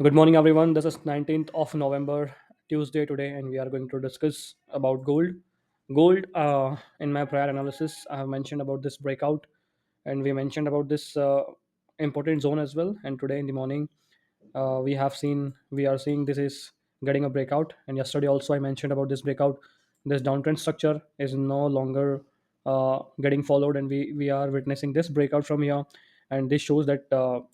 Good morning, everyone. This is 19th of November, Tuesday today, and we are going to discuss about gold. Gold, in my prior analysis, I have mentioned about this breakout, and we mentioned about this important zone as well. And today in the morning, we are seeing this is getting a breakout. And yesterday also, I mentioned about this breakout. This downtrend structure is no longer getting followed, and we are witnessing this breakout from here. And this shows that.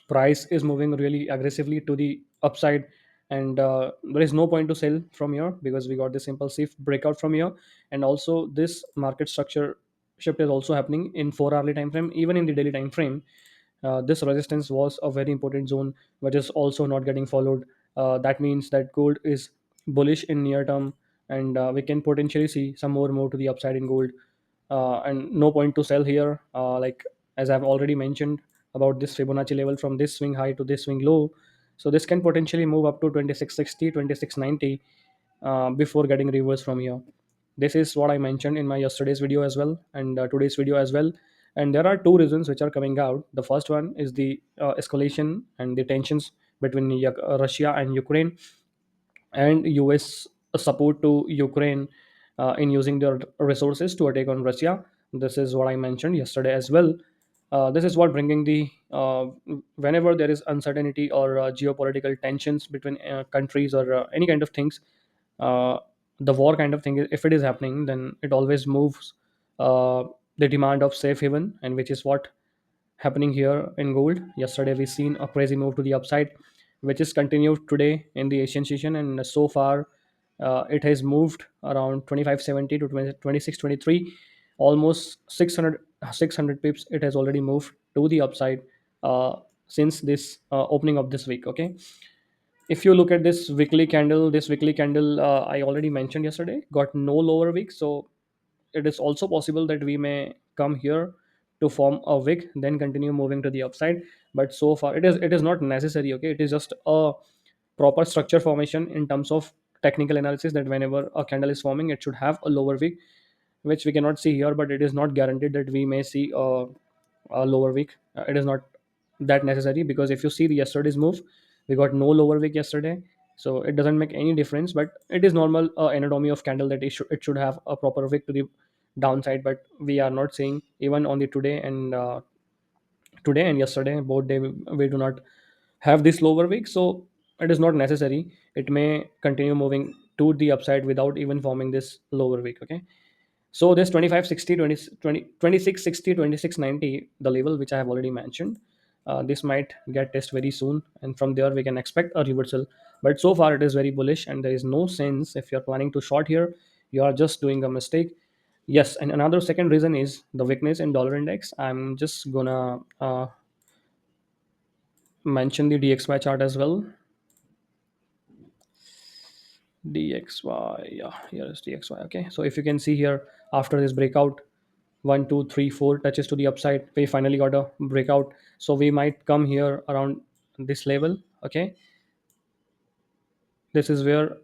Price is moving really aggressively to the upside, and there is no point to sell from here because we got this impulsive breakout from here. And also this market structure shift is also happening in 4 hourly time frame, even in the daily time frame. This resistance was a very important zone which is also not getting followed. That means that gold is bullish in near term, and we can potentially see some more move to the upside in gold. And no point to sell here, like as I've already mentioned about this Fibonacci level from this swing high to this swing low. So this can potentially move up to 2660, 2690 before getting reversed from here. This is what I mentioned in my yesterday's video as well, and today's video as well. And there are two reasons which are coming out. The first one is the escalation and the tensions between Russia and Ukraine, and US support to Ukraine in using their resources to attack on Russia. This is what I mentioned yesterday as well. This is what bringing the whenever there is uncertainty or geopolitical tensions between countries or any kind of things, uh, the war kind of thing. If it is happening, then it always moves uh, the demand of safe haven, and which is what happening here in gold. Yesterday we seen a crazy move to the upside, which is continued today in the Asian session, and so far it has moved around 2570 to 2623, almost 600 pips. It has already moved to the upside since this opening of this week. Okay, if you look at this weekly candle, I already mentioned yesterday, got no lower week. So it is also possible that we may come here to form a wick, then continue moving to the upside. But so far it is not necessary. Okay, it is just a proper structure formation in terms of technical analysis, that whenever a candle is forming, it should have a lower wick, which we cannot see here. But it is not guaranteed that we may see a lower wick. It is not that necessary, because if you see the yesterday's move, we got no lower wick yesterday. So it doesn't make any difference, but it is normal anatomy of candle that it should have a proper wick to the downside. But we are not seeing, even on the today and yesterday, both day, we do not have this lower wick. So it is not necessary. It may continue moving to the upside without even forming this lower wick. Okay, so this 2560, 2660, 2690, the level which I have already mentioned, this might get tested very soon, and from there we can expect a reversal. But so far it is very bullish, and there is no sense. If you're planning to short here, you are just doing a mistake. Yes, and another second reason is the weakness in dollar index. I'm just gonna mention the DXY chart as well. DXY, yeah, here is DXY. Okay, so if you can see here, after this breakout, one, two, three, four touches to the upside, we finally got a breakout. So we might come here around this level. Okay, this is where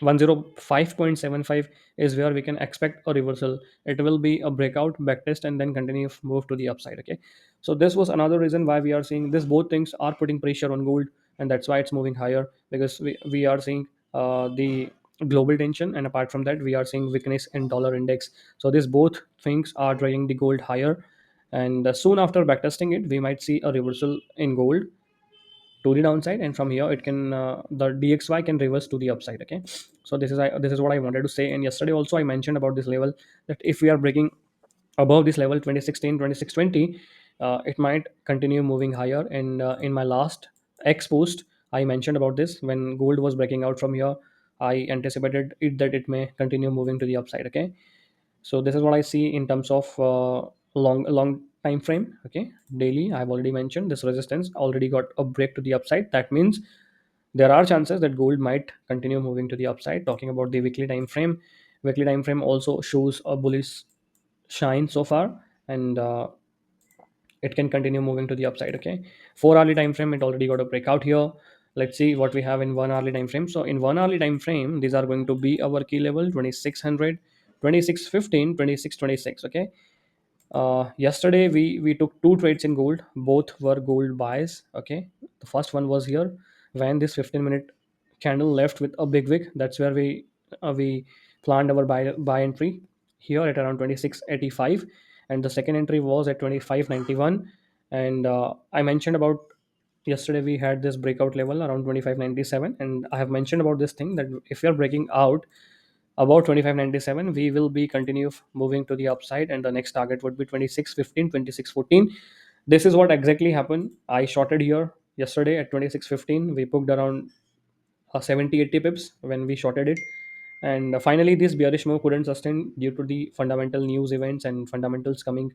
105.75 is where we can expect a reversal. It will be a breakout, backtest, and then continue move to the upside. Okay, so this was another reason why we are seeing this. Both things are putting pressure on gold, and that's why it's moving higher, because we are seeing the global tension, and apart from that we are seeing weakness in dollar index. So these both things are driving the gold higher, and soon after backtesting it, we might see a reversal in gold to the downside, and from here it can the DXY can reverse to the upside. Okay, so this is what I wanted to say. And yesterday also I mentioned about this level, that if we are breaking above this level 2016, 2620, it might continue moving higher. And in my last X post, I mentioned about this. When gold was breaking out from here, I anticipated it that it may continue moving to the upside. Okay, so this is what I see in terms of long time frame. Okay, daily, I've already mentioned this resistance already got a break to the upside. That means there are chances that gold might continue moving to the upside. Talking about the weekly time frame also shows a bullish shine so far, and it can continue moving to the upside. Okay, 4 hourly time frame, it already got a breakout here. Let's see what we have in 1 hourly time frame. So in 1 hourly time frame, these are going to be our key level: 2600, 2615, 2626. Okay, yesterday we took two trades in gold. Both were gold buys. Okay, the first one was here. when this 15-minute candle left with a big wick. That's where we planned our buy entry here at around 26.85, and the second entry was at 25.91. And I mentioned about yesterday we had this breakout level around 25.97, and I have mentioned about this thing that if we are breaking out about 25.97, we will be continue moving to the upside, and the next target would be 26.15, 26.14. This is what exactly happened. I shorted here yesterday at 26.15. We booked around 70-80 pips when we shorted it, and finally this bearish move couldn't sustain due to the fundamental news events and fundamentals coming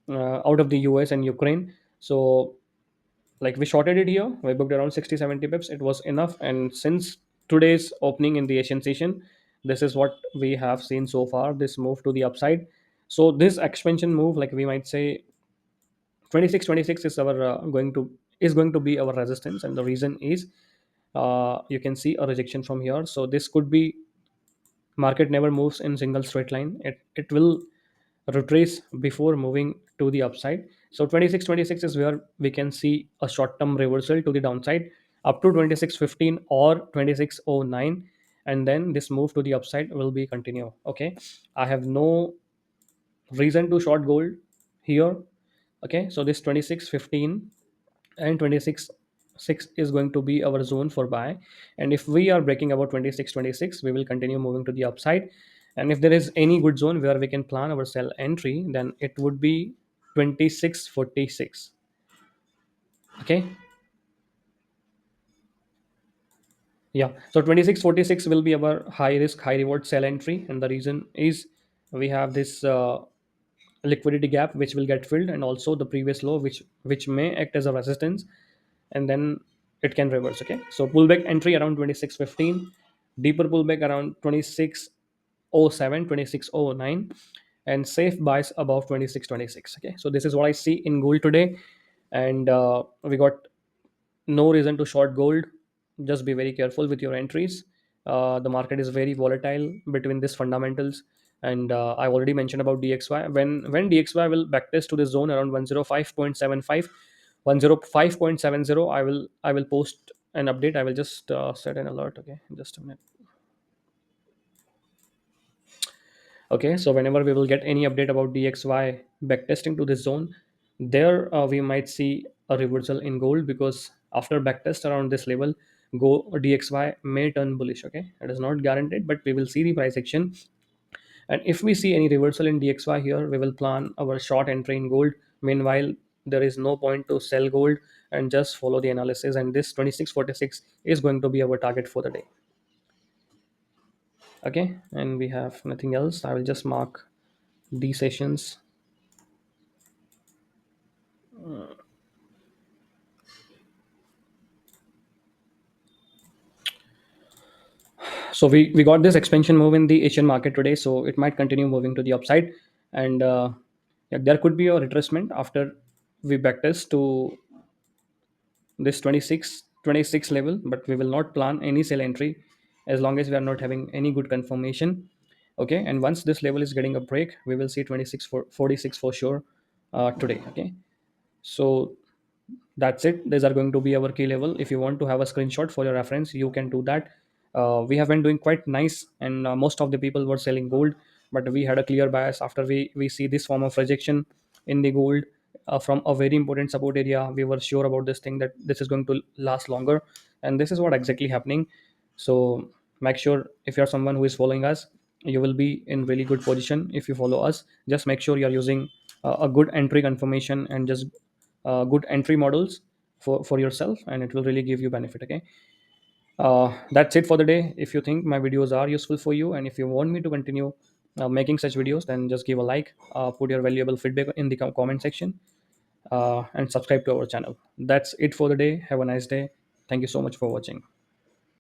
out of the US and Ukraine. So like we shorted it here, we booked around 60-70 pips. It was enough, and since today's opening in the Asian session, this is what we have seen so far, this move to the upside. So this expansion move, like we might say 26 is our going to be our resistance, and the reason is you can see a rejection from here. So this could be, market never moves in single straight line. It will retrace before moving to the upside. So 26 is where we can see a short term reversal to the downside up to 26.15 or 26.09, and then this move to the upside will be continue. Okay, I have no reason to short gold here. Okay, so this 26.15 and 26.6 is going to be our zone for buy, and if we are breaking about 26.26, we will continue moving to the upside. And if there is any good zone where we can plan our sell entry, then it would be 26.46. Okay, yeah, so 26.46 will be our high risk high reward sell entry, and the reason is we have this liquidity gap which will get filled, and also the previous low which may act as a resistance, and then it can reverse. Okay, so pullback entry around 26.15, deeper pullback around 26.07, 26.09, and safe buys above 26.26. Okay, so this is what I see in gold today, and we got no reason to short gold. Just be very careful with your entries. The market is very volatile between these fundamentals, and I already mentioned about DXY. When DXY will backtest to the zone around 105.75, 105.70, I will post an update. I will just set an alert. Okay, just a minute. Okay, so whenever we will get any update about DXY backtesting to this zone, there we might see a reversal in gold, because after backtest around this level, go DXY may turn bullish. Okay, it is not guaranteed, but we will see the price action. And if we see any reversal in DXY here, we will plan our short entry in gold. Meanwhile, there is no point to sell gold, and just follow the analysis. And this 26.46 is going to be our target for the day. Okay, and we have nothing else. I will just mark these sessions. So we got this expansion move in the Asian market today, so it might continue moving to the upside, and yeah, there could be a retracement after we backtest to this 26 level, but we will not plan any sell entry as long as we are not having any good confirmation. Okay, and once this level is getting a break, we will see 46 for sure today. Okay, so that's it. These are going to be our key level. If you want to have a screenshot for your reference, you can do that. We have been doing quite nice, and most of the people were selling gold, but we had a clear bias after we see this form of rejection in the gold from a very important support area. We were sure about this thing, that this is going to last longer, and this is what exactly happening. So make sure, if you're someone who is following us, you will be in really good position. If you follow us, just make sure you're using a good entry confirmation, and just good entry models for yourself, and it will really give you benefit. Okay, that's it for the day. If you think my videos are useful for you, and if you want me to continue making such videos, then just give a like, put your valuable feedback in the comment section, and subscribe to our channel. That's it for the day. Have a nice day. Thank you so much for watching.